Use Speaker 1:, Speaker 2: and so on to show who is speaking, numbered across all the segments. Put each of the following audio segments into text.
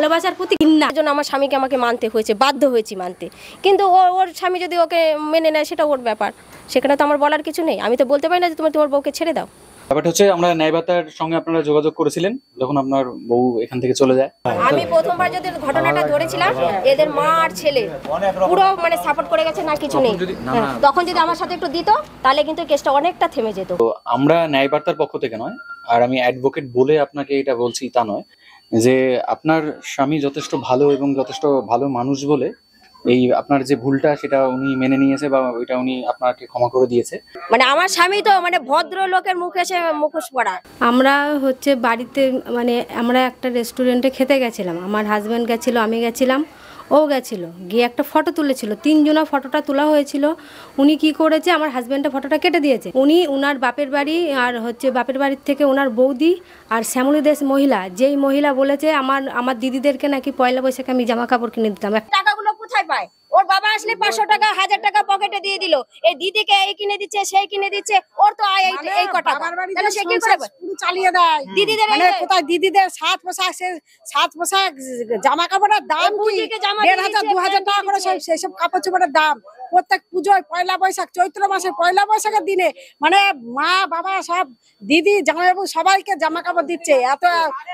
Speaker 1: ভালোবাসার প্রতি ঘৃণা। এজন্য আমার স্বামীকে আমাকে মানতে হয়েছে, বাধ্য হয়েছি মানতে। কিন্তু ওর স্বামী যদি ওকে মেনে নেয় সেটা ওর ব্যাপার, সেখানে তো আমার বলার কিছু নেই। আমি তো বলতে পারি না যে তোমার বউকে ছেড়ে দাও।
Speaker 2: ব্যাপারটা হচ্ছে আমরা ন্যায়বাতার সঙ্গে আপনারা যোগাযোগ করেছিলেন যখন আপনার বউ এখান থেকে চলে যায়?
Speaker 1: আমি প্রথমবার যদি ঘটনাটা ধরেছিলাম, এদের মা আর ছেলে পুরো মানে সাপোর্ট করে গেছে, না কিছু নেই। তখন যদি আমার সাথে একটু দিত তাহলে কিন্তু কেসটা অনেকটা থেমে যেত।
Speaker 2: তো আমরা ন্যায়বার্তার পক্ষ থেকে নয়, আর আমি অ্যাডভোকেট বলে আপনাকে এটা বলছি তা নয়, যে আপনার স্বামী যথেষ্ট ভালো এবং যথেষ্ট ভালো মানুষ বলে এই আপনার যে ভুলটা সেটা উনি মেনে নিয়েছে বা ওইটা উনি আপনাকে ক্ষমা করে দিয়েছে।
Speaker 1: মানে আমার স্বামী তো মানে ভদ্র লোকের মুখে সে মুখোশ পরা।
Speaker 3: আমরা হচ্ছে বাড়িতে মানে আমরা একটা রেস্টুরেন্টে খেতে গেছিলাম, আমার হাজব্যান্ড গেছিলো, আমি গেছিলাম, ও গেছিলো, গিয়ে একটা ফটো তুলেছিল, 3 জনা ফটোটা তোলা হয়েছিল। উনি কি করেছে, আমার হাজব্যান্ডের ফটোটা কেটে দিয়েছে। উনি উনার বাপের বাড়ি আর হচ্ছে বাপের বাড়ির থেকে ওনার বৌদি আর শ্যামলী দেশ মহিলা, যেই মহিলা বলেছে আমার দিদিদেরকে নাকি পয়লা বৈশাখে আমি জামা কাপড় কিনে দিতাম।
Speaker 1: টাকাগুলো কোথায় পায়? ওর বাবা আসলে 500 টাকা 1000 টাকা পকেটে দিয়ে দিল, এই দিদিকে এই কিনে দিচ্ছে সেই কিনে দিচ্ছে, ওর তো আয় এই কটা। তাহলে সে কি করে
Speaker 4: পুরো চালিয়ে দেয়
Speaker 1: দিদিদের?
Speaker 4: মানে কোথায় দিদিদের 7 পোশাক, সে 7 পোশাক জামা কাপড়ের দাম কি 1500 2000 টাকা করে সেসব কাপড় চোপড়ের দাম। প্রত্যেক পুজোয় পয়লা বৈশাখ, চৈত্র মাসে পয়লা বৈশাখের দিনে মানে মা বাবা সব দিদি জামাইবাবু সবাইকে জামা কাপড় দিচ্ছে। এত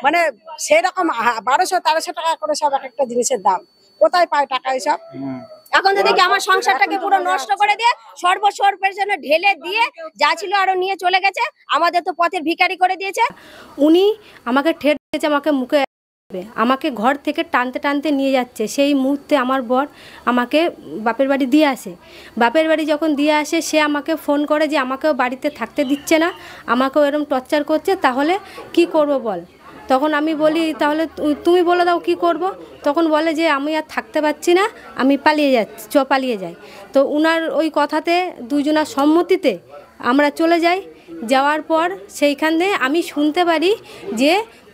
Speaker 4: মানে সেরকম 1200-1300 টাকা করে সব এক একটা জিনিসের দাম। কোথায় পায় টাকা এসব?
Speaker 1: এখন তো দেখি আমার সংসারটাকে পুরো নষ্ট করে দিয়ে সর্বস্বর পেছনে ঢেলে দিয়ে যা ছিল আরো নিয়ে চলে গেছে, আমাদের তো পথের ভিখারি করে দিয়েছে।
Speaker 3: উনি আমাকে ঠেট দিয়েছে, আমাকে মুখে আমাকে ঘর থেকে টানতে টানতে নিয়ে যাচ্ছে। সেই মুহূর্তে আমার বর আমাকে বাপের বাড়ি দিয়ে আসে। বাপের বাড়ি যখন দিয়ে আসে সে আমাকে ফোন করে যে আমাকেও বাড়িতে থাকতে দিচ্ছে না, আমাকেও এরকম টর্চার করছে, তাহলে কি করব বল। তখন আমি বলি তাহলে তুমি বলে দাও কি করব। তখন বলে যে আমি আর থাকতে পারছি না, আমি পালিয়ে যাচ্ছি, পালিয়ে যাই। তো উনার ওই কথাতে দুজনার সম্মতিতে আমরা চলে যাই। যাওয়ার পর সেইখান থেকে আমি শুনতে পারি যে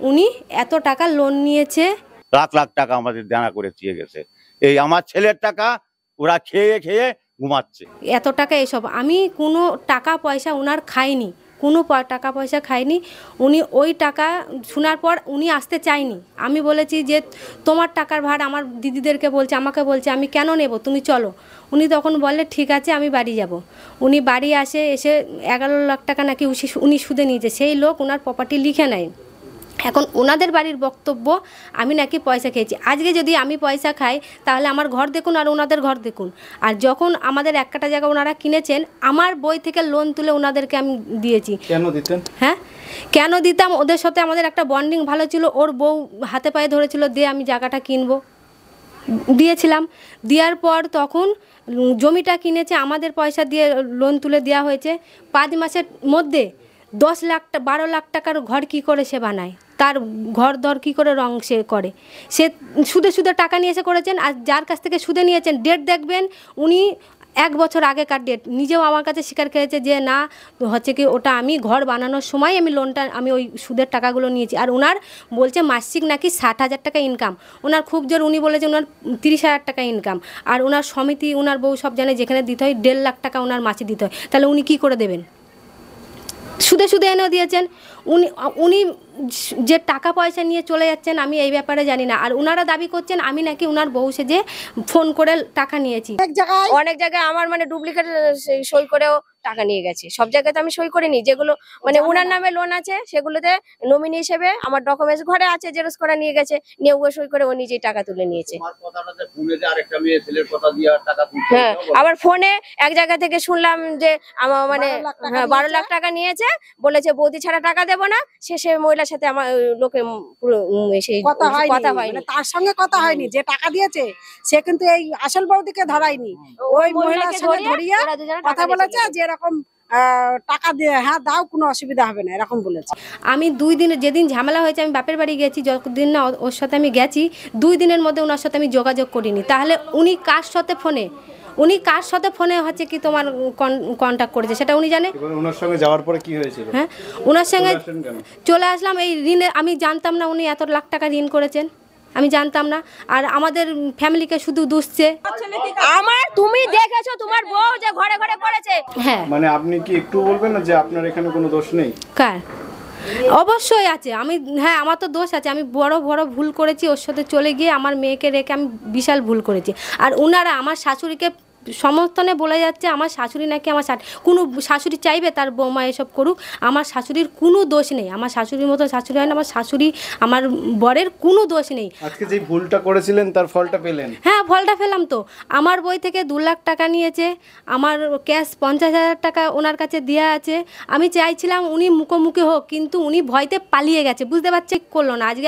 Speaker 3: উনি এত টাকা লোন নিয়েছে,
Speaker 5: লাখ লাখ টাকা আমাদের দেনা করে দিয়ে গেছে। এই আমার ছেলের টাকা ওরা খেয়ে খেয়ে ঘুমাচ্ছে।
Speaker 3: এত টাকা এসব আমি কোনো টাকা পয়সা ওনার খাইনি, কোনো টাকা পয়সা খাইনি। উনি ওই টাকা শোনার পর উনি আসতে চায়নি। আমি বলেছি যে তোমার টাকার ভার আমার দিদিদেরকে বলছে, আমাকে বলছে, আমি কেন নেব, তুমি চলো। উনি তখন বললে ঠিক আছে আমি বাড়ি যাব। উনি বাড়ি এসে 11 লাখ টাকা নাকি উনি সুদে নিয়েছে। সেই লোক ওনার প্রপার্টি লিখে নেয়। এখন ওনাদের বাড়ির বক্তব্য আমি নাকি পয়সা খেয়েছি। আজকে যদি আমি পয়সা খাই তাহলে আমার ঘর দেখুন আর ওনাদের ঘর দেখুন। আর যখন আমাদের এক কাটা জায়গা ওনারা কিনেছেন, আমার বই থেকে লোন তুলে ওনাদেরকে আমি দিয়েছি।
Speaker 2: কেন দিতেন?
Speaker 3: হ্যাঁ কেন দিতাম, ওদের সাথে আমাদের একটা বন্ডিং ভালো ছিল। ওর বউ হাতে পায়ে ধরেছিল দিয়ে আমি জায়গাটা কিনবো, দিয়েছিলাম। দেওয়ার পর তখন জমিটা কিনেছে, আমাদের পয়সা দিয়ে লোন তুলে দেওয়া হয়েছে। 5 মাসের মধ্যে 10 লাখ 12 লাখ টাকার ঘর কি করে সে বানায়, তার ঘর দর কী করে রং সে করে। সে সুদে সুদে টাকা নিয়ে এসে করেছেন। আর যার কাছ থেকে সুদে নিয়েছেন ডেট দেখবেন উনি 1 বছর আগেকার ডেট। নিজেও আমার কাছে স্বীকার করেছে যে না হচ্ছে কি ওটা আমি ঘর বানানোর সময় আমি লোনটা আমি ওই সুদের টাকাগুলো নিয়েছি। আর ওনার বলছে মাসিক নাকি 60,000 টাকা ইনকাম। ওনার খুব জোর উনি বলেছে ওনার 30,000 টাকা ইনকাম। আর ওনার সমিতি ওনার বউ সব জানে যেখানে দিতে হয় 1.5 লাখ টাকা ওনার মাসে দিতে হয়। তাহলে উনি কী করে দেবেন? সুদে সুদে এনেও দিয়েছেন। উনি যে টাকা পয়সা নিয়ে চলে যাচ্ছেন আমি এই ব্যাপারে জানি না। আর ওনারা দাবি করছেন আমি নাকি ওনার বউ সেজে ফোন করে টাকা নিয়েছি।
Speaker 1: অনেক জায়গায় আমার মানে ডুপ্লিকেট সই করেও টাকা নিয়ে গেছে। সব জায়গায় তো আমি সই করিনি, যেগুলো মানে ওনার নামে লোন আছে সেগুলোতে নমিনি হিসেবে আমার ডকুমেন্টস ঘরে আছে, জেরক্স করা নিয়ে গেছে, নিয়ে ও সই করে ও নিজেই টাকা তুলে নিয়েছে। হ্যাঁ আবার ফোনে এক জায়গা থেকে শুনলাম যে আমার মানে 12 লাখ টাকা নিয়েছে, বলেছে বৌদি ছাড়া টাকা দেবো না। শেষে মহিলার সাথে আমার লোকে সেই কথা হয়নি,
Speaker 4: তার সঙ্গে কথা হয়নি। যে টাকা দিয়েছে সে কিন্তু এই আসল বৌদিকে ধরায়নি, ওই মহিলার সঙ্গে ধরিয়ে কথা বলেছে যে এরকম টাকা দিয়ে হ্যাঁ দাও, কোনো অসুবিধা হবে না, এরকম বলেছে।
Speaker 3: আমি 2 দিন যেদিন ঝামেলা হয়েছে আমি বাপের বাড়ি গেছি, যতদিন না ওর সাথে আমি গেছি 2 দিনের মধ্যে ওনার সাথে আমি যোগাযোগ করিনি। তাহলে উনি কার সাথে ফোনে হচ্ছে কি তোমার কন্ট্যাক্ট করেছে সেটা উনি জানে।
Speaker 2: ওনার সঙ্গে যাওয়ার পরে কি হয়েছিল?
Speaker 3: হ্যাঁ ওনার সঙ্গে চলে আসলাম। এই ঋণে আমি জানতাম না উনি এত লাখ টাকা ঋণ করেছেন, আমি জানতাম না। আর আমাদের ফ্যামিলিকে শুধু দুষছে।
Speaker 1: আমার তুমি দেখেছো তোমার বউ যে ঘরে ঘরে করেছে।
Speaker 3: হ্যাঁ
Speaker 2: মানে আপনি কি একটু বলবেন না যে আপনার এখানে কোনো দোষ নেই?
Speaker 3: কার? অবশ্যই আছে। হ্যাঁ, আমার তো দোষ আছে। আমি বড় বড় ভুল করেছি, ওর সাথে চলে গিয়ে আমার মেয়েকে রেখে আমি বিশাল ভুল করেছি। আর ওনারা আমার শাশুড়িকে সমর্থনে বলে যাচ্ছে আমার শাশুড়ি নাকি কোনো শাশুড়ি চাইবে তার বৌমা এসব করুক। আমার শাশুড়ির কোনো দোষ নেই, আমার শাশুড়ির মতো শাশুড়ি হয় না, আমার শাশুড়ি আমার বরের কোনো দোষ নেই।
Speaker 6: আজকে যে ভুলটা করেছিলেন তার ফলটা পেলেন?
Speaker 3: হ্যাঁ, ফলটা পেলাম তো। আমার বই থেকে 2 লাখ টাকা নিয়েছে, আমার ক্যাশ 50,000 টাকা ওনার কাছে দেওয়া আছে। আমি চাইছিলাম উনি মুখোমুখি হোক, কিন্তু উনি ভয়তে পালিয়ে গেছে, বুঝতে পারছি, করলো না। আজকে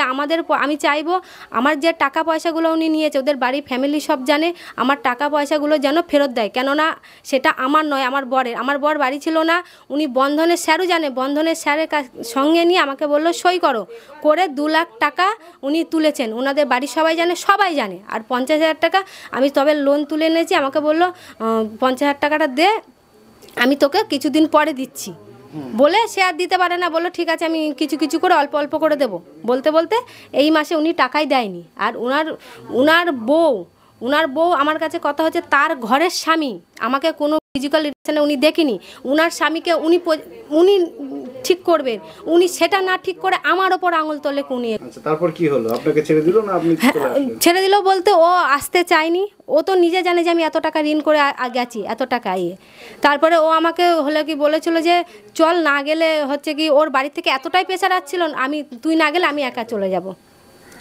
Speaker 3: আমি চাইবো আমার যে টাকা পয়সাগুলো উনি নিয়েছে, ওদের বাড়ি ফ্যামিলি সব জানে, আমার টাকা পয়সাগুলো যেন ফেরত দেয়। কেননা সেটা আমার নয়, আমার বরের। আমার বর বাড়ি ছিল না, উনি বন্ধনের স্যারও জানে, বন্ধনের স্যারের সঙ্গে নিয়ে আমাকে বললো সই করো, করে 2 লাখ টাকা উনি তুলেছেন, ওনাদের বাড়ির সবাই জানে, সবাই জানে। আর 50,000 টাকা আমি তবে লোন তুলে এনেছি, আমাকে বললো 50,000 টাকাটা দে, আমি তোকে কিছুদিন পরে দিচ্ছি বলে, সে আর দিতে পারে না, বললো ঠিক আছে আমি কিছু কিছু করে অল্প অল্প করে দেবো। বলতে বলতে এই মাসে উনি টাকাই দেয়নি। আর ওনার বউ আমার কাছে কথা হচ্ছে, তার ঘরের স্বামী আমাকে কোনো ফিজিক্যাল রিলেশনে উনি দেখিনি, ওনার স্বামীকে উনি ঠিক করবেন, উনি সেটা না ঠিক করে আমার ওপর আঙুল তোলে কুনিয়ে।
Speaker 6: আচ্ছা, তারপর কি হলো? আপনাকে ছেড়ে দিল না আপনি চলে আসলেন?
Speaker 3: ছেড়ে দিল বলতে ও আসতে চায়নি, ও তো নিজে জানে যে আমি এত টাকা ঋণ করে গেছি, এত টাকা তারপরে ও আমাকে হলো কি বলেছিল যে চল, না গেলে হচ্ছে কি ওর বাড়ি থেকে এতটাই প্রেশার আসছিল, তুই না গেলে আমি একা চলে যাব।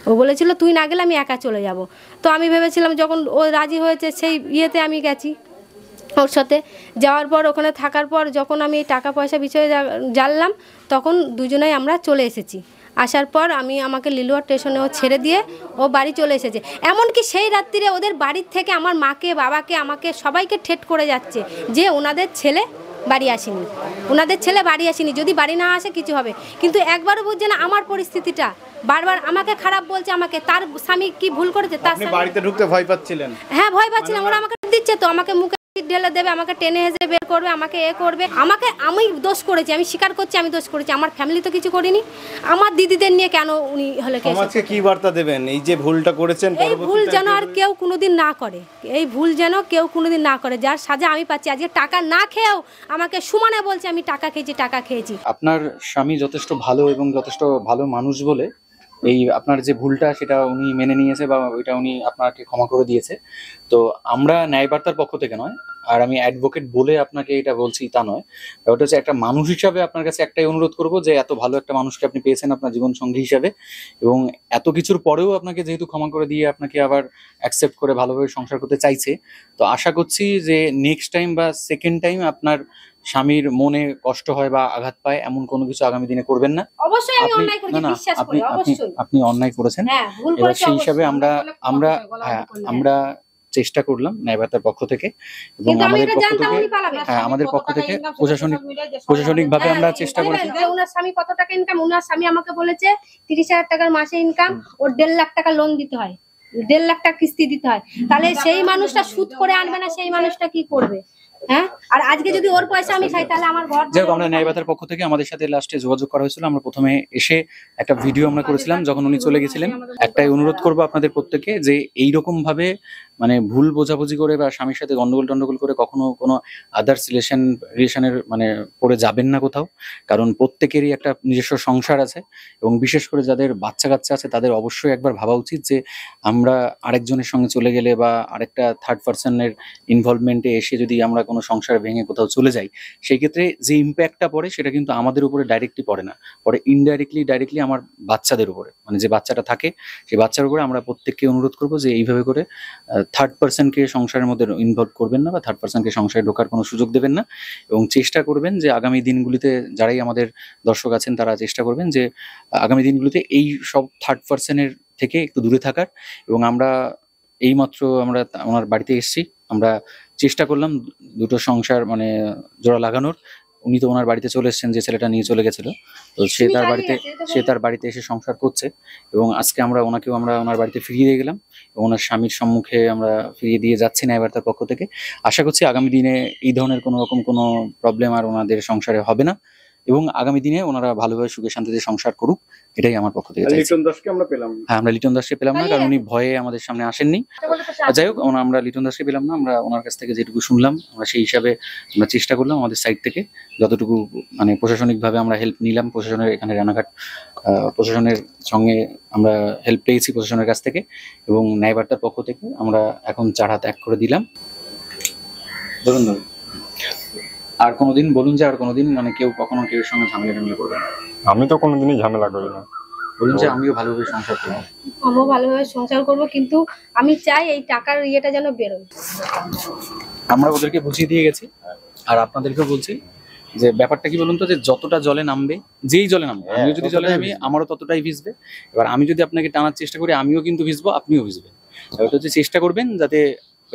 Speaker 3: ও বলেছিল তুই না গেলে আমি একা চলে যাব। তো আমি ভেবেছিলাম যখন ও রাজি হয়েছে সেই ইয়েতে আমি গেছি ওর সাথে। যাওয়ার পর ওখানে থাকার পর যখন আমি টাকা পয়সা বিষয়ে জানলাম, তখন দুজনেই আমরা চলে এসেছি। আসার পর আমাকে লিলুয়া স্টেশনে ও ছেড়ে দিয়ে ও বাড়ি চলে এসেছে। এমনকি সেই রাত্রিরে ওদের বাড়ির থেকে আমার মাকে, বাবাকে, আমাকে সবাইকে ঠেট করে যাচ্ছে যে ওনাদের ছেলে বাড়ি আসেনি, যদি বাড়ি না আসে কিছু হবে। কিন্তু একবারও বুঝছে না আমার পরিস্থিতিটা, বারবার আমাকে খারাপ বলছে। আমাকে তার স্বামী কি ভুল করেছে? তার
Speaker 6: বাড়িতে ঢুকতে ভয় পাচ্ছিলেন?
Speaker 3: হ্যাঁ, ভয় পাচ্ছিলাম। ওরা আমাকে দিচ্ছে তো, আমাকে মুখে ঢেলে দেবে, আমাকে টেনে হেসে বের করবে, আমাকে করবে। আমি দোষ করেছি, আমি স্বীকার করছি আমি দোষ করেছি। আমার ফ্যামিলি তো কিছু করিনি। আমার দিদিদের নিয়ে কেন উনি হলো কি?
Speaker 6: সমাজকে কি বার্তা দেবেন এই যে ভুলটা করেছেন?
Speaker 3: এই ভুল যেন আর কেউ কোনোদিন না করে, যার সাজা আমি পাচ্ছি। আজকে টাকা না খেয়েও আমাকে সুমানে বলছে আমি টাকা খেয়েছি।
Speaker 2: আপনার স্বামী যথেষ্ট ভালো এবং যথেষ্ট ভালো মানুষ বলে এই আপনার যে ভুলটা সেটা উনি মেনে নিয়েছে বা ওইটা উনি আপনাকে ক্ষমা করে দিয়েছে। তো আমরা ন্যায়বার্তার পক্ষ থেকে নয়, আর আমি অ্যাডভোকেট বলে আপনাকে এটা বলছি তা নয়, ওটা হচ্ছে একটা মানুষ হিসাবে আপনার কাছে একটাই অনুরোধ করব যে এত ভালো একটা মানুষকে আপনি পেয়েছেন আপনার জীবন সঙ্গী হিসাবে, এবং এত কিছুর পরেও আপনাকে যেহেতু ক্ষমা করে দিয়ে আপনাকে আবার অ্যাকসেপ্ট করে ভালোভাবে সংসার করতে চাইছে, তো আশা করছি যে নেক্সট টাইম বা সেকেন্ড টাইম আপনার স্বামীর মনে কষ্ট হয় বা আঘাত পায় এমন কোনো কিছু আগামী দিনে করবেন না।
Speaker 3: অবশ্যই আমি অন্যায় করেছি, বিশ্বাস করি, অবশ্যই
Speaker 2: আপনি অন্যায় করেছেন।
Speaker 3: হ্যাঁ, ভুল
Speaker 2: এবার
Speaker 3: করেছি
Speaker 2: সেই হিসাবে
Speaker 3: অবশ্যই।
Speaker 2: আমরা চেষ্টা করলাম ন্যায়বার্তার পক্ষ থেকে, এবং
Speaker 3: কিন্তু আমি
Speaker 2: আমাদের
Speaker 3: এটা
Speaker 2: পক্ষ
Speaker 3: জানতাম
Speaker 2: থেকে
Speaker 3: উনি পালাবে।
Speaker 2: আমাদের পক্ষ থেকে প্রশাসনিকভাবে আমরা চেষ্টা করেছি।
Speaker 3: ওনার স্বামী কত টাকা ইনকাম? ওনার স্বামী আমাকে বলেছে 30,000 টাকার মাসে ইনকাম, ওর 1.5 লাখ টাকা লোন দিতে হয়, 1.5 লাখ টাকা কিস্তি দিতে হয়। তাহলে সেই মানুষটা সুদ করে আনবে না, সেই মানুষটা কি করবে? হ্যাঁ, আর আজকে যদি ওর পয়সা আমি খাই তাহলে আমার ঘর।
Speaker 2: যাই হোক, আমরা ন্যায়বার্তার পক্ষ থেকে আমাদের সাথে লাস্টে যোগাযোগ করা হয়েছিল। আমরা প্রথমে এসে একটা ভিডিও আমরা করেছিলাম যখন উনি চলে গেছিলেন। একটাই অনুরোধ করবো আপনাদের প্রত্যেকে যে এইরকম ভাবে মানে ভুল বোঝাবুঝি করে বা স্বামীর সাথে গন্ডগোল করে কখনো কোনো আদার্স রিলেশনের মানে পড়ে যাবেন না কোথাও, কারণ প্রত্যেকেরই একটা নিজস্ব সংসার আছে, এবং বিশেষ করে যাদের বাচ্চা কাচ্চা আছে তাদের অবশ্যই একবার ভাবা উচিত যে আমরা আরেকজনের সঙ্গে চলে গেলে বা আরেকটা থার্ড পার্সনের ইনভলভমেন্টে এসে যদি আমরা কোনো সংসার ভেঙে কোথাও চলে যাই, সেই ক্ষেত্রে যে ইম্প্যাক্টটা পড়ে সেটা কিন্তু আমাদের উপরে ডাইরেক্টলি পড়ে না, পড়ে ডাইরেক্টলি আমার বাচ্চাদের উপরে, মানে যে বাচ্চাটা থাকে সেই বাচ্চার উপরে। আমরা প্রত্যেককে অনুরোধ করবো যে এইভাবে করে থার্ড পার্সনকে সংসারের মধ্যে ইনভলভ করবেন না বা থার্ড পার্সনকে সংসারে ঢোকার কোনো সুযোগ দেবেন না, এবং চেষ্টা করবেন যে আগামী দিনগুলিতে যারাই আমাদের দর্শক আছেন তারা চেষ্টা করবেন যে আগামী দিনগুলিতে এই সব থার্ড পার্সনের থেকে একটু দূরে থাকার। এবং আমরা এইমাত্র আমরা ওনার বাড়িতে এসেছি, আমরা চেষ্টা করলাম দুটো সংসার মানে জোড়া লাগানোর। উনি তো ওনার বাড়িতে চলে এসেছেন, যে ছেলেটা নিয়ে চলে গেছিল, তো সে তার বাড়িতে এসে সংসার করছে, এবং আজকে আমরা ওনার বাড়িতে ফিরিয়ে দিয়ে গেলাম, এবং ওনার স্বামীর সম্মুখে আমরা ফিরিয়ে দিয়ে যাচ্ছি ন্যায়বার্তার পক্ষ থেকে। আশা করছি আগামী দিনে এই ধরনের কোনো রকম কোনো প্রবলেম আর ওনাদের সংসারে হবে না, এবং আগামী দিনে ওনারা ভালোভাবে সুখে শান্তিতে সংসার করুক, এটাই আমার পক্ষ থেকে চাইছি।
Speaker 6: লিটন দাসকে আমরা পেলাম না।
Speaker 2: হ্যাঁ, আমরা লিটন দাসকে পেলাম না, কারণ উনি ভয়ে আমাদের সামনে আসেননি। যাই হোক, আমরা লিটন দাসকে পেলাম না। আমরা ওনার কাছ থেকে যেটুকু শুনলাম, আমরা সেই হিসাবে আমরা চেষ্টা করলাম আমাদের সাইড থেকে যতটুকু, মানে প্রশাসনিকভাবে আমরা হেল্প নিলাম। প্রশাসনের এখানে রানাঘাট প্রশাসনের সঙ্গে আমরা হেল্প পেয়েছি প্রশাসনের কাছ থেকে, এবং ন্যায়বার্তার পক্ষ থেকে আমরা এখন 4 হাত 1 করে দিলাম। ধরুন ধরুন। আর কোনোদিন বলুন যে আর কোনোদিন মানে কেউ কখনো কেউ সঙ্গে ঝামেলা টামেলা করবে না।
Speaker 7: আমি তো কোনোদিনই ঝামেলা করি না।
Speaker 2: বলুন যে আমিও ভালোভাবে সংসার করবো।
Speaker 3: আমিও ভালোভাবে সংসার করব, কিন্তু আমি চাই এই টাকার ইয়েটা যেন বেরোয়।
Speaker 2: আমরা ওদেরকে বুঝিয়ে দিয়ে গেছি, আর আপনাদেরকেও বলছি যে ব্যাপারটা কি বলুন তো, যে যতটা জলে নামবে, যেই জলে নামবে, আমিও যদি জলে নামি আমারও ততটাই ভিজবে। এবার আমি যদি আপনাকে টানার চেষ্টা করি, আমিও কিন্তু ভিজবো, আপনিও ভিজবেন। এবার হচ্ছে চেষ্টা করবেন যাতে,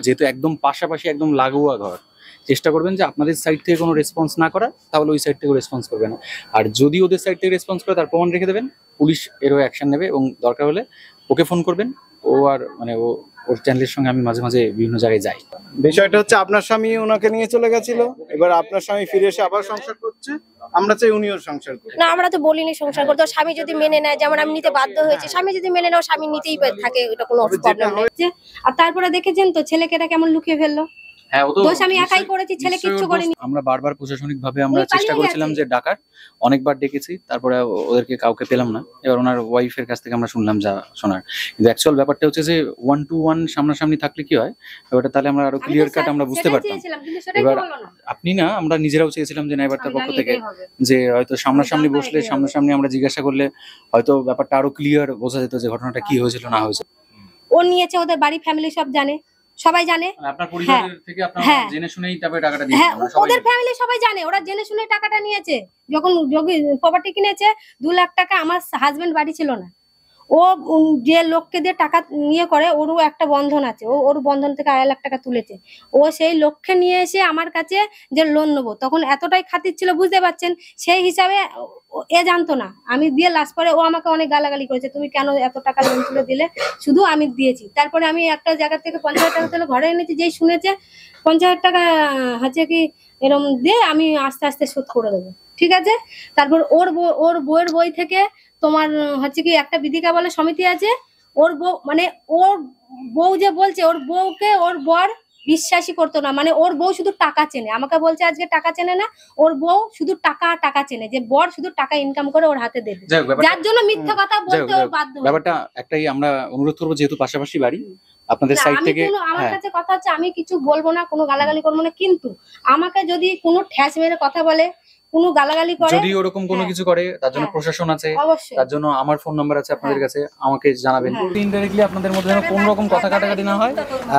Speaker 2: যেহেতু একদম পাশাপাশি একদম লাগোয়া ঘর, চেষ্টা করবেন যে আপনাদের সাইড থেকে কোনো রেসপন্স না করা, তাহলে ওই সাইড থেকে রেসপন্স করবে না। আর যদি ওদের সাইড থেকে রেসপন্স করে, তার প্রমাণ রেখে দেবেন, পুলিশ এরও অ্যাকশন নেবে, এবং দরকার হলে ওকে ফোন করবেন। ও আর মানে ওর চ্যানেলের সঙ্গে আমি মাঝে মাঝে বিভিন্ন জায়গায় যাই।
Speaker 6: বিষয়টা হচ্ছে আপনার স্বামী ওনাকে নিয়ে চলে গেছিল, এবার আপনার স্বামী ফিরে এসে আবার সংসার করছে, আমরা চাই উনিও সংসার করুন।
Speaker 1: না, আমরা তো বলিনি সংসার করতে। ওর স্বামী যদি মেনে নেয়, যেমন আমি নিতে বাধ্য হয়েছি, স্বামী যদি মেনে নেয়, স্বামী নিতেই থাকে, এটা কোনো প্রবলেম নেই।
Speaker 3: আর তারপরে দেখেছেন তো ছেলেকে এটা কেমন লুকিয়ে ফেললো।
Speaker 2: হ্যাঁ, ও তো
Speaker 3: দোষ আমি একাই করেছি, ছেলে
Speaker 2: নিশ্চয়ই
Speaker 3: কিচ্ছু
Speaker 2: ওর দোষ।
Speaker 3: করেনি।
Speaker 2: আমরা বারবার প্রশাসনিক ভাবে আমরা
Speaker 3: উনি
Speaker 2: চেষ্টা
Speaker 3: পালিয়ে
Speaker 2: করেছিলাম
Speaker 3: গেছে।
Speaker 2: যে ডাকার, অনেকবার ডেকেছি, তারপরে ওদেরকে কাউকে পেলাম না। এবার ওনার ওয়াইফের কাছ থেকে আমরা শুনলাম যা শোনার, কিন্তু অ্যাকচুয়াল ব্যাপারটা হচ্ছে যে 1 to 1 সামনাসামনি থাকলে কি হয়, ব্যাপারটা তাহলে আমরা আরো ক্লিয়ার কাট আমরা বুঝতে
Speaker 3: সেটাই
Speaker 2: পারতাম।
Speaker 3: চেয়েছিলাম, কিন্তু সেটাই
Speaker 2: এবার
Speaker 3: হলো না।
Speaker 2: আপনি না, আমরা নিজেরাও চেয়েছিলাম যে ন্যায়বার্তার
Speaker 3: আমি
Speaker 2: পক্ষ
Speaker 3: জানি
Speaker 2: থেকে
Speaker 3: এটাই হবে।
Speaker 2: যে হয়তো সামনাসামনি
Speaker 3: জানতাম
Speaker 2: বসলে,
Speaker 3: এটাই হবে।
Speaker 2: সামনাসামনি আমরা জিজ্ঞাসা করলে হয়তো ব্যাপারটা আরো ক্লিয়ার বোঝা যেত যে ঘটনাটা কি হয়েছিল না হয়েছিল।
Speaker 3: ও নিয়েছে, ওদের বাড়ি ফ্যামিলি সব জানে, সবাই জানে।
Speaker 2: আপনার পরিবারের থেকে আপনারা
Speaker 3: হ্যাঁ।
Speaker 2: জেনে শুনেই তবে টাকাটা
Speaker 3: হ্যাঁ,
Speaker 2: দিয়েছেন,
Speaker 3: ওদের ফ্যামিলি সবাই জানে, ওরা জেনে শুনে টাকাটা নিয়েছে। যখন প্রপার্টি কিনেছে 2 লাখ টাকা, আমার হাজবেন্ড বাড়ি ছিল না। ও যে লোককে দিয়ে টাকা নিয়ে করে, ওরও একটা বন্ধন আছে, ওর বন্ধন থেকে 2.5 লাখ টাকা তুলেছে। ও সেই লক্ষ্যে নিয়ে এসে আমার কাছে যে লোন নেবো, তখন এতটাই খাতির ছিল, বুঝতে পারছেন। সেই হিসাবে এ জানতো না। আমি দিয়ে লাস্ট পরে ও আমাকে অনেক গালাগালি করেছে, তুমি কেন এত টাকা লোন তুলে দিলে, শুধু আমি দিয়েছি। তারপরে আমি একটা জায়গা থেকে 50,000 টাকা তুলে ঘরে এনেছি, যেই শুনেছে 50,000 টাকা হচ্ছে কি এরকম দিয়ে আমি আস্তে আস্তে শোধ করে দেবো, ঠিক আছে। তারপর ওর বউয়ের বই থেকে তোমার হচ্ছে কি একটা বিধিকা বলে সমিতি আছে, ওর বউ মানে ওর বউ যে বলছে, ওর বউকে ওর বর বিশ্বাসই করতো না। মানে ওর বউ শুধু টাকা চেনে, আমাকে বলছে আজকে টাকা চেনে না, ওর বউ শুধু টাকা চেনে, যে বর শুধু টাকা ইনকাম করে ওর হাতে দেবে,
Speaker 2: যাই হোক, ব্যাপারটা-
Speaker 3: যার জন্য মিথ্যা কথা বলতে ওর বাধ্য হয়েছে।
Speaker 2: ব্যাপারটা একটাই আমরা অনুরোধ করবো, যেহেতু পাশাপাশি বাড়ি, আপনাদের
Speaker 3: না,
Speaker 2: সাইড
Speaker 3: আমি
Speaker 2: থেকে
Speaker 3: আমার
Speaker 2: হ্যাঁ,
Speaker 3: কাছে কথা হচ্ছে, আমি কিছু বলবো না, কোনো গালাগালি করবো না, কিন্তু আমাকে যদি কোনো ঠ্যাস মেরে কথা বলে, কোনো গালাগালি করে,
Speaker 2: যদি ওরকম কোনো
Speaker 3: হ্যাঁ।
Speaker 2: কিছু করে, তার জন্য
Speaker 3: হ্যাঁ।
Speaker 2: প্রশাসন আছে,
Speaker 3: অবশ্যই
Speaker 2: তার জন্য আমার ফোন নাম্বার আছে আপনাদের কাছে, আমাকে জানাবেন।
Speaker 3: হ্যাঁ।
Speaker 2: ইনডাইরেক্টলি আপনাদের মধ্যে যেন কোনো রকম কথা কাটাকাটি না হয়।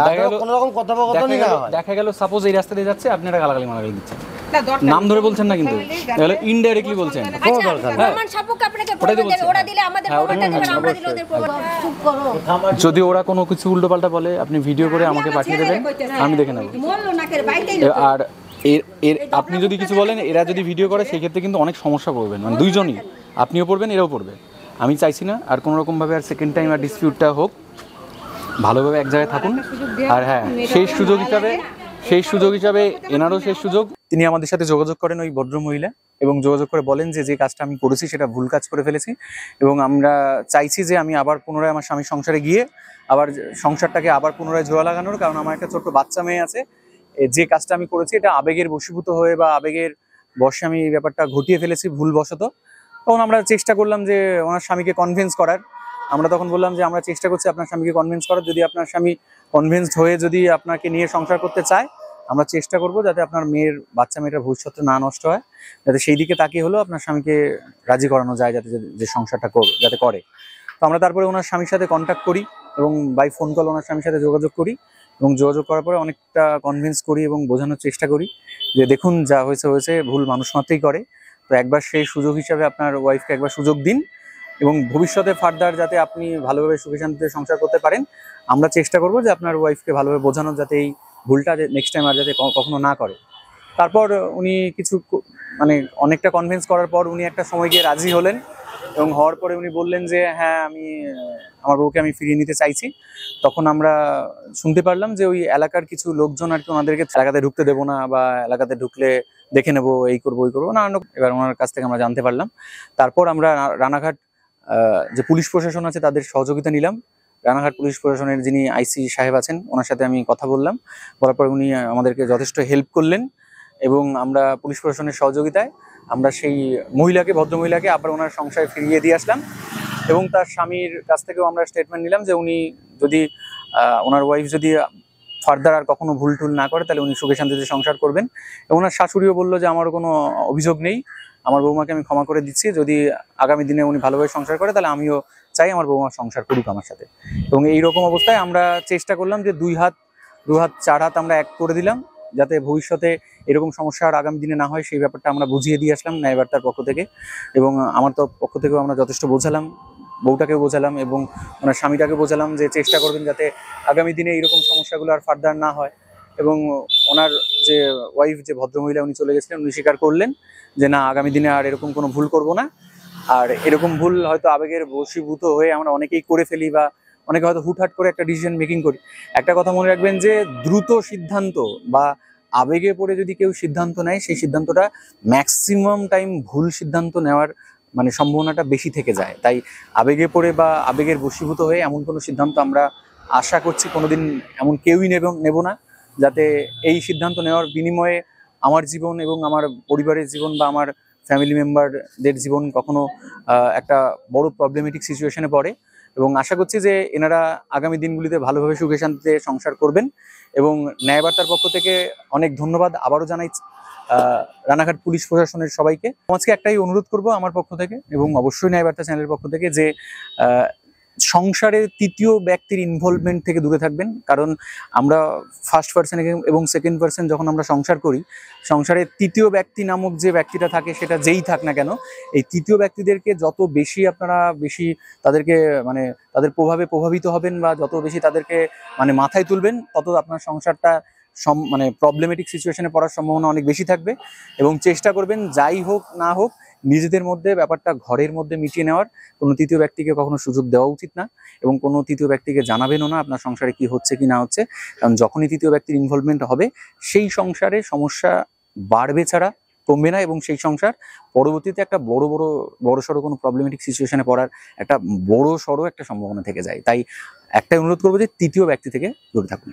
Speaker 2: দেখা গেল-
Speaker 8: কোনো রকম কথোপকথনই না হয়।
Speaker 2: দেখা গেল সাপোজ এই রাস্তা দিয়ে যাচ্ছে, আপনারা গালাগালি মারাগালি দিচ্ছেন, নাম ধরে বলছেন না, কিন্তু তাহলে ইনডাইরেক্টলি বলছেন।
Speaker 1: আচ্ছা, প্রমাণ সাপেক্ষে আপনাকে
Speaker 2: ওটাই তো
Speaker 1: প্রমাণ দেবে,
Speaker 2: বলছি।
Speaker 1: ওরা দিলে আমাদের
Speaker 2: হ্যাঁ,
Speaker 1: প্রমাণটা
Speaker 2: ওটাই
Speaker 1: দেবেন, আমরা
Speaker 2: বলছি,
Speaker 1: দিলে ওদের
Speaker 2: অবশ্যই।
Speaker 1: প্রমাণ। চুপ করো।
Speaker 2: যদি ওরা কোনো কিছু উল্টোপাল্টা বলে, আপনি ভিডিও করে আমাকে পাঠিয়ে দেবেন, আমি দেখে নেব। আর এর আপনি যদি কিছু বলেন, এরা যদি ভিডিও করে, সেই ক্ষেত্রে কিন্তু অনেক সমস্যা পড়বেন, মানে দুইজনই, আপনিও পড়বেন, এরাও পড়বে। আমি চাইছি না আর কোনো রকম ভাবে আর সেকেন্ড টাইম আর ডিসপিউটটা হোক, ভালোভাবে এক জায়গায় থাকুন। আর হ্যাঁ, সেই সুযোগ হিসাবে এনারও শেষ সুযোগ, তিনি আমাদের সাথে যোগাযোগ করেন, ওই ভদ্র মহিলা, এবং যোগাযোগ করে বলেন যে যে কাজটা আমি করেছি সেটা ভুল কাজ করে ফেলেছি, এবং আমরা চাইছি যে আমি আবার পুনরায় আমার স্বামীর সংসারে গিয়ে আবার সংসারটাকে আবার পুনরায় জোড়া লাগানোর, কারণ আমার একটা ছোট্ট বাচ্চা মেয়ে আছে। যে কাজটা আমি করেছি এটা আবেগের বশীভূত হয়ে বা আবেগের বশে আমি এই ব্যাপারটা ঘটিয়ে ফেলেছি ভুলবশত। তখন আমরা চেষ্টা করলাম যে ওনার স্বামীকে কনভিন্স করার। আমরা তখন বললাম যে আমরা চেষ্টা করছি আপনার স্বামীকে কনভিন্স করার, যদি আপনার স্বামী কনভিন্সড হয়ে যদি আপনাকে নিয়ে সংসার করতে চায়, আমরা চেষ্টা করব যাতে আপনার বাচ্চা মেয়েটার ভবিষ্যৎ না নষ্ট হয়, যাতে সেই দিকে তাকিয়ে হলেও আপনার স্বামীকে রাজি করানো যায়, যাতে যে সংসারটা যাতে করে। তো আমরা তারপরে ওনার স্বামীর সাথে কন্ট্যাক্ট করি এবং বাই ফোন কল ওনার স্বামীর সাথে যোগাযোগ করি, এবং যোগাযোগ করার পরে অনেকটা কনভিন্স করি এবং বোঝানোর চেষ্টা করি যে দেখুন, যা হয়েছে ভুল মানুষ মাত্রই করে, তো একবার সেই সুযোগ হিসাবে আপনার ওয়াইফকে একবার সুযোগ দিন, এবং ভবিষ্যতে ফার্দার যাতে আপনি ভালোভাবে সুখে শান্তিতে সংসার করতে পারেন। আমরা চেষ্টা করব যে আপনার ওয়াইফকে ভালোভাবে বোঝানোর, যাতে এই ভুলটা নেক্সট টাইম আর যাতে কখনো না করে। তারপর উনি কিছু মানে অনেকটা কনভিন্স করার পর উনি একটা সময় গিয়ে রাজি হলেন, এবং হওয়ার পরে উনি বললেন যে হ্যাঁ, আমি আমার বউকে আমি ফিরিয়ে নিতে চাইছি। তখন আমরা শুনতে পারলাম যে ওই এলাকার কিছু লোকজন আর কি ওনাদেরকে এলাকাতে ঢুকতে দেবো না, বা এলাকাতে ঢুকলে দেখে নেবো, এই করবো ওই করবো, নানান রকম। এবার ওনার কাছ থেকে আমরা জানতে পারলাম। তারপর আমরা রানাঘাট যে পুলিশ প্রশাসন আছে তাদের সহযোগিতা নিলাম। রানাঘাট পুলিশ প্রশাসনের যিনি আইসি সাহেব আছেন ওনার সাথে আমি কথা বললাম, বলার পর উনি আমাদেরকে যথেষ্ট হেল্প করলেন এবং আমরা পুলিশ প্রশাসনের সহযোগিতায় আমরা সেই ভদ্রমহিলাকে আবার ওনার সংসারে ফিরিয়ে দিয়ে আসলাম এবং তার স্বামীর কাছ থেকেও আমরা স্টেটমেন্ট নিলাম যে উনি যদি ওনার ওয়াইফ যদি ফার্দার আর কখনো ভুল টুল না করে তাহলে উনি সুখে শান্তিতে সংসার করবেন। এবং ওনার শাশুড়িও বললো যে আমারও কোনো অভিযোগ নেই, আমার বৌমাকে আমি ক্ষমা করে দিচ্ছি, যদি আগামী দিনে উনি ভালোভাবে সংসার করে তাহলে আমিও চাই আমার বৌমা সংসার করুক আমার সাথে। এবং এইরকম অবস্থায় আমরা চেষ্টা করলাম যে দু হাত 4 হাত আমরা এক করে দিলাম, যাতে ভবিষ্যতে এরকম সমস্যা আর আগামী দিনে না হয় সেই ব্যাপারটা আমরা বুঝিয়ে দিয়ে আসলাম ন্যায়বার্তার পক্ষ থেকে। এবং আমার তো পক্ষ থেকেও আমরা যথেষ্ট বোঝালাম, বউটাকেও বোঝালাম এবং ওনার স্বামীটাকে বোঝালাম যে চেষ্টা করবেন যাতে আগামী দিনে এইরকম সমস্যাগুলো আর ফার্দার না হয়। এবং ওনার যে ওয়াইফ যে ভদ্রমহিলা উনি চলে গেছিলেন উনি স্বীকার করলেন যে না আগামী দিনে আর এরকম কোনো ভুল করব না। আর এরকম ভুল হয়তো আবেগের বশীভূত হয়ে আমরা অনেকেই করে ফেলি বা অনেকে হয়তো হুটহাট করে একটা ডিসিশন মেকিং করি। একটা কথা মনে রাখবেন যে দ্রুত সিদ্ধান্ত বা আবেগে পড়ে যদি কেউ সিদ্ধান্ত নেয় সেই সিদ্ধান্তটা ম্যাক্সিমাম টাইম ভুল সিদ্ধান্ত নেওয়ার মানে সম্ভাবনাটা বেশি থেকে যায়। তাই আবেগে পড়ে বা আবেগের বশীভূত হয়ে এমন কোনো সিদ্ধান্ত আমরা আশা করছি কোনোদিন এমন কেউই নেব না, যাতে এই সিদ্ধান্ত নেওয়ার বিনিময়ে আমার জীবন এবং আমার পরিবারের জীবন বা আমার ফ্যামিলি মেম্বারদের জীবন কখনো একটা বড় প্রবলেমেটিক সিচুয়েশনে পড়ে। এবং আশা করছি যে এনারা আগামী দিনগুলিতে ভালোভাবে সুখে শান্তিতে সংসার করবেন। এবং ন্যায়বার্তার পক্ষ থেকে অনেক ধন্যবাদ আবারও জানাই রানাঘাট পুলিশ প্রশাসনের সবাইকে। আজকে একটাই অনুরোধ করব আমার পক্ষ থেকে এবং অবশ্যই ন্যায়বার্তা চ্যানেলের পক্ষ থেকে যে সংসারে তৃতীয় ব্যক্তির ইনভলভমেন্ট থেকে দূরে থাকবেন। কারণ আমরা ফার্স্ট পার্সন এবং সেকেন্ড পার্সন যখন আমরা সংসার করি, সংসারে তৃতীয় ব্যক্তি নামক যে ব্যক্তিটা থাকে সেটা যেই থাক না কেন, এই তৃতীয় ব্যক্তিদেরকে যত বেশি আপনারা তাদেরকে মানে তাদের প্রভাবে প্রভাবিত হবেন বা যত বেশি তাদেরকে মানে মাথায় তুলবেন, তত আপনার সংসারটা মানে প্রবলেমেটিক সিচুয়েশনে পড়ার সম্ভাবনা অনেক বেশি থাকবে। এবং চেষ্টা করবেন যাই হোক না হোক নিজেদের মধ্যে ব্যাপারটা ঘরের মধ্যে মিটিয়ে নেওয়ার। কোনো তৃতীয় ব্যক্তিকে কখনো সুযোগ দেওয়া উচিত না এবং কোনো তৃতীয় ব্যক্তিকে জানাবেনও না আপনার সংসারে কি হচ্ছে কি না হচ্ছে। কারণ যখনই তৃতীয় ব্যক্তির ইনভলভমেন্ট হবে সেই সংসারে সমস্যা বাড়বে ছাড়া কমবে না এবং সেই সংসার পরবর্তীতে একটা বড়সড় কোনো প্রবলেমেটিক সিচুয়েশনে পড়ার একটা বড়সড় একটা সম্ভাবনা থেকে যায়। তাই একটাই অনুরোধ করবো যে তৃতীয় ব্যক্তি থেকে দূরে থাকুন।